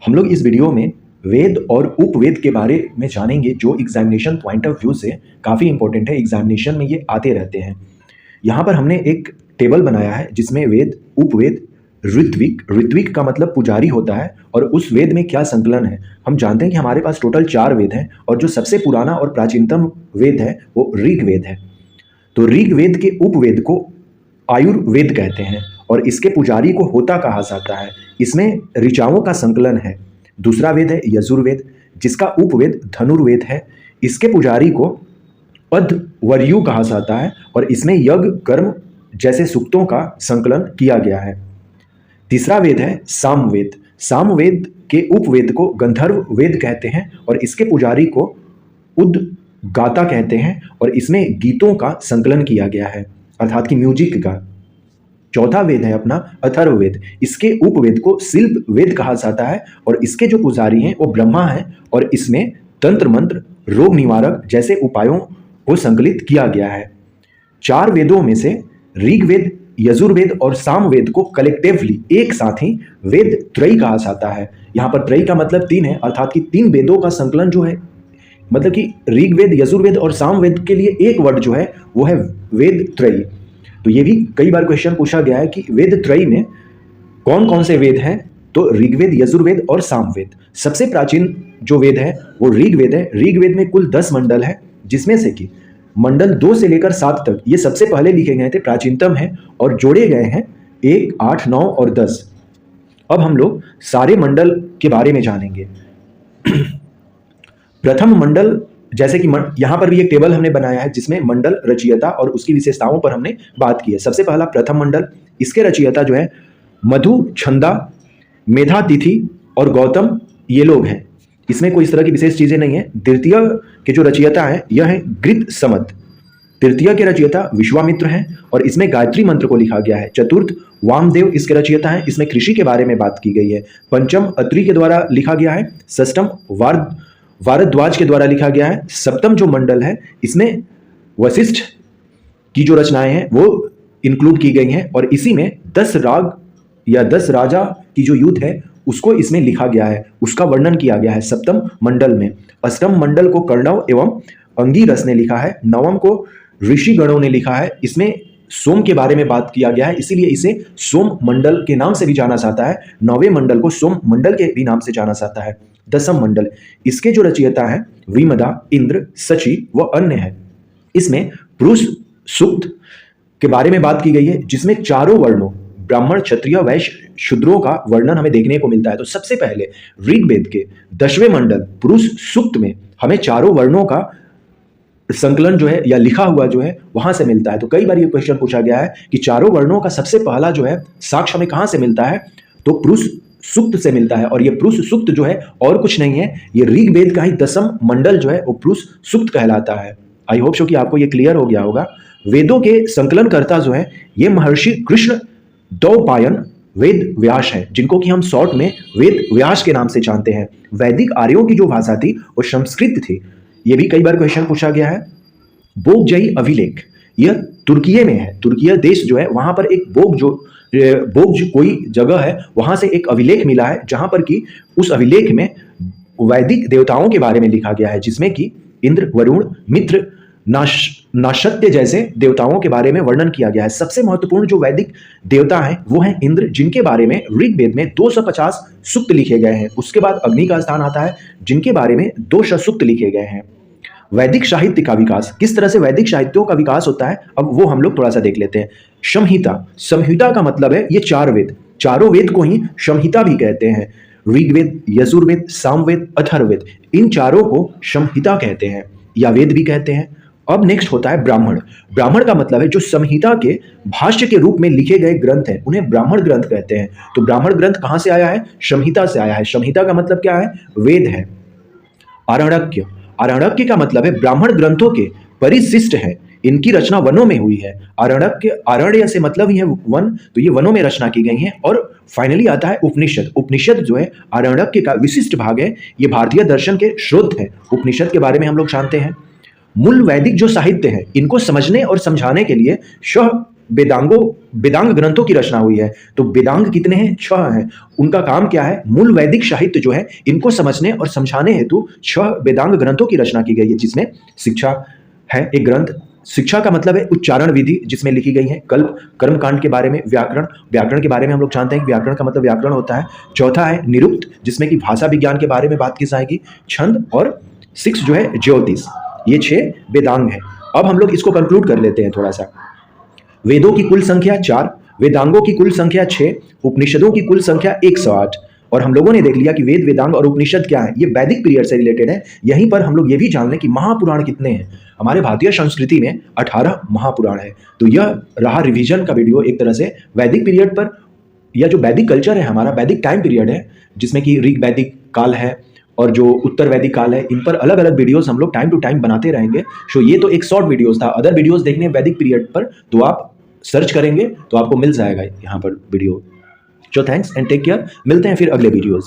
हम लोग इस वीडियो में वेद और उपवेद के बारे में जानेंगे, जो एग्जामिनेशन पॉइंट ऑफ व्यू से काफ़ी इंपॉर्टेंट है। एग्जामिनेशन में ये आते रहते हैं। यहाँ पर हमने एक टेबल बनाया है जिसमें वेद, उपवेद, ऋत्विक, ऋत्विक का मतलब पुजारी होता है, और उस वेद में क्या संकलन है। हम जानते हैं कि हमारे पास टोटल 4 वेद हैं, और जो सबसे पुराना और प्राचीनतम वेद है वो ऋग्वेद है। तो ऋग्वेद के उपवेद को आयुर्वेद कहते हैं, और इसके पुजारी को होता कहा जाता है। इसमें ऋचाओं का संकलन है। दूसरा वेद है यजुर्वेद, जिसका उपवेद धनुर्वेद है। इसके पुजारी को अध्वर्यु कहा जाता है, और इसमें यज्ञ, कर्म जैसे सूक्तों का संकलन किया गया है। तीसरा वेद है सामवेद। सामवेद के उपवेद को गंधर्व वेद कहते हैं, और इसके पुजारी को उद्गाता कहते हैं, और इसमें गीतों का संकलन किया गया है, अर्थात कि म्यूजिक का। चौथा वेद है अपना अथर्ववेद। इसके उपवेद को शिल्प वेद कहा जाता है, और इसके जो पुजारी हैं वो ब्रह्मा हैं, और इसमें तंत्र मंत्र, रोग निवारक जैसे उपायों को संकलित किया गया है। 4 वेदों में से ऋग्वेद, यजुर्वेद और सामवेद को कलेक्टिवली एक साथ ही वेद त्रयी कहा जाता है। यहाँ पर त्रयी का मतलब 3 है, अर्थात कि 3 वेदों का संकलन जो है, मतलब कि ऋग्वेद, यजुर्वेद और सामवेद के लिए एक वर्ड जो है वो है वेद त्रयी। तो ये भी कई बार क्वेश्चन पूछा गया है कि वेद त्रयी में कौन कौन से वेद हैं। तो ऋग्वेद, यजुर्वेद और सामवेद। सबसे प्राचीन जो वेद है वो ऋग्वेद है। ऋग्वेद में कुल 10 मंडल है, जिसमें से कि मंडल 2 से लेकर 7 तक ये सबसे पहले लिखे गए थे, प्राचीनतम है, और जोड़े गए हैं 1, 8, 9 और 10। अब हम लोग सारे मंडल के बारे में जानेंगे। प्रथम मंडल, जैसे कि यहाँ पर भी एक टेबल हमने बनाया है जिसमें मंडल, रचयिता और उसकी विशेषताओं पर हमने बात की है। सबसे पहला प्रथम मंडल, इसके रचयिता जो है मधु, छंदा, मेधातिथि और गौतम, ये लोग हैं। इसमें कोई इस तरह की विशेष चीजें नहीं है। द्वितीय के जो रचयिता है यह है गृत समद। तृतीय के रचयिता विश्वामित्र हैं, और इसमें गायत्री मंत्र को लिखा गया है। चतुर्थ वामदेव इसके रचयिता हैं, इसमें कृषि के बारे में बात की गई है। पंचम अत्रि के द्वारा लिखा गया है। षष्ठम भारद्वाज के द्वारा लिखा गया है। सप्तम जो मंडल है इसमें वशिष्ठ की जो रचनाएं हैं वो इंक्लूड की गई हैं, और इसी में 10 राग या 10 राजा की जो युद्ध है उसको इसमें लिखा गया है, उसका वर्णन किया गया है सप्तम मंडल में। अष्टम मंडल को कर्णव एवं अंगिरस ने लिखा है। नवम को ऋषिगणों ने लिखा है। इसमें सोम के बारे में बात किया गया है, इसीलिए इसे सोम मंडल के नाम से भी जाना जाता है। 9वें मंडल को सोम मंडल के भी नाम से जाना जाता है। 10म मंडल, इसके जो रचयिता है विमदा, इंद्र, सची व अन्य है। इसमें पुरुष सूक्त के बारे में बात की गई है, जिसमें चारों वर्णों ब्राह्मण, क्षत्रिय, वैश्य, शूद्रों का वर्णन हमें देखने को मिलता है। तो सबसे पहले ऋग्वेद के 10वें मंडल पुरुष सूक्त में हमें चारों वर्णों का संकलन जो है या लिखा हुआ जो है वहां से मिलता है। तो कई बार ये क्वेश्चन पूछा गया है कि चारों वर्णों का सबसे पहला जो है साक्ष्य हमें कहां से मिलता है, तो पुरुष सूक्त से मिलता है। और ये पुरुष सूक्त जो है और कुछ नहीं है, ये ऋग्वेद का ही 10म मंडल जो है वो पुरुष सूक्त कहलाता है। आई होप सो कि आपको ये क्लियर हो गया होगा। वेदों के संकलनकर्ता जो है ये महर्षि कृष्ण द्वैपायन वेद व्यास है, जिनको कि हम शॉर्ट में वेद व्यास के नाम से जानते हैं। वैदिक आर्यों की जो भाषा थी वो संस्कृत थी। ये भी कई बार क्वेश्चन पूछा गया है। बोगजई अभिलेख, यह तुर्की में है। तुर्की देश जो है वहां पर एक बोग कोई जगह है, वहां से एक अभिलेख मिला है, जहां पर कि उस अभिलेख में वैदिक देवताओं के बारे में लिखा गया है, जिसमें कि इंद्र, वरुण, मित्र, नाशत्य जैसे देवताओं के बारे में वर्णन किया गया है। सबसे महत्वपूर्ण जो वैदिक देवता हैं वो हैं इंद्र, जिनके बारे में ऋग्वेद में 250 सूक्त लिखे गए हैं। उसके बाद अग्नि का स्थान आता है, जिनके बारे में 200 सूक्त लिखे गए हैं। वैदिक साहित्य का विकास, किस तरह से वैदिक साहित्यों का विकास होता है, अब वो हम लोग थोड़ा सा देख लेते हैं। संहिता, संहिता का मतलब है ये 4 वेद, चारों वेद को ही संहिता भी कहते हैं। ऋग्वेद, यजुर्वेद, सामवेद, अथर्ववेद, इन चारों को संहिता कहते हैं या वेद भी कहते हैं। अब नेक्स्ट होता है ब्राह्मण। ब्राह्मण का मतलब है जो संहिता के भाष्य के रूप में लिखे गए ग्रंथ हैं, उन्हें ब्राह्मण ग्रंथ कहते हैं। तो ब्राह्मण ग्रंथ कहां से आया है, संहिता से आया है। संहिता का मतलब क्या है, वेद है। आरण्यक, आरण्यक का मतलब है ब्राह्मण ग्रंथों के परिशिष्ट है, इनकी रचना वनों में हुई है। आरण्यक, आरण्य से मतलब ही है वन, तो ये वनों में रचना की गई है। और फाइनली आता है उपनिषद। उपनिषद जो है आरण्यक का विशिष्ट भाग है, ये भारतीय दर्शन के स्रोत है। उपनिषद के बारे में हम लोग जानते हैं। मूल वैदिक जो साहित्य है इनको समझने और समझाने के लिए वेदांग ग्रंथों की रचना हुई है। तो वेदांग कितने हैं? 6 हैं। उनका काम क्या है? मूल वैदिक साहित्य जो है इनको समझने और समझाने हेतु 6 वेदांग ग्रंथों की रचना की गई है, जिसमें शिक्षा है एक ग्रंथ। शिक्षा का मतलब है उच्चारण विधि, जिसमें लिखी गई है कल्प कर्मकांड के बारे में, व्याकरण के बारे में हम लोग जानते हैं कि व्याकरण का मतलब व्याकरण होता है। चौथा है निरुक्त, जिसमें कि भाषा विज्ञान के बारे में बात की जाएगी। छंद और 6 जो है ज्योतिष। ये 6 वेदांग हैं। अब हम लोग इसको कंक्लूड कर लेते हैं थोड़ा सा। वेदों की कुल संख्या 4, वेदांगों की कुल संख्या 6, उपनिषदों की कुल संख्या 108। और हम लोगों ने देख लिया कि वेद, वेदांग और उपनिषद क्या है, ये वैदिक पीरियड से रिलेटेड है। यहीं पर हम लोग ये भी जान लें कि महापुराण कितने हैं। हमारे भारतीय संस्कृति में 18 महापुराण है। तो यह रहा रिवीजन का वीडियो एक तरह से वैदिक पीरियड पर, या जो वैदिक कल्चर है हमारा, वैदिक टाइम पीरियड है, जिसमें कि ऋग वैदिक काल है और जो उत्तर वैदिक काल है। इन पर अलग अलग वीडियोस हम लोग टाइम टू टाइम बनाते रहेंगे। सो ये तो एक शॉर्ट वीडियोस था। अदर वीडियोस देखने वैदिक पीरियड पर तो आप सर्च करेंगे तो आपको मिल जाएगा यहाँ पर video. So thanks and take care. मिलते हैं फिर अगले वीडियोस।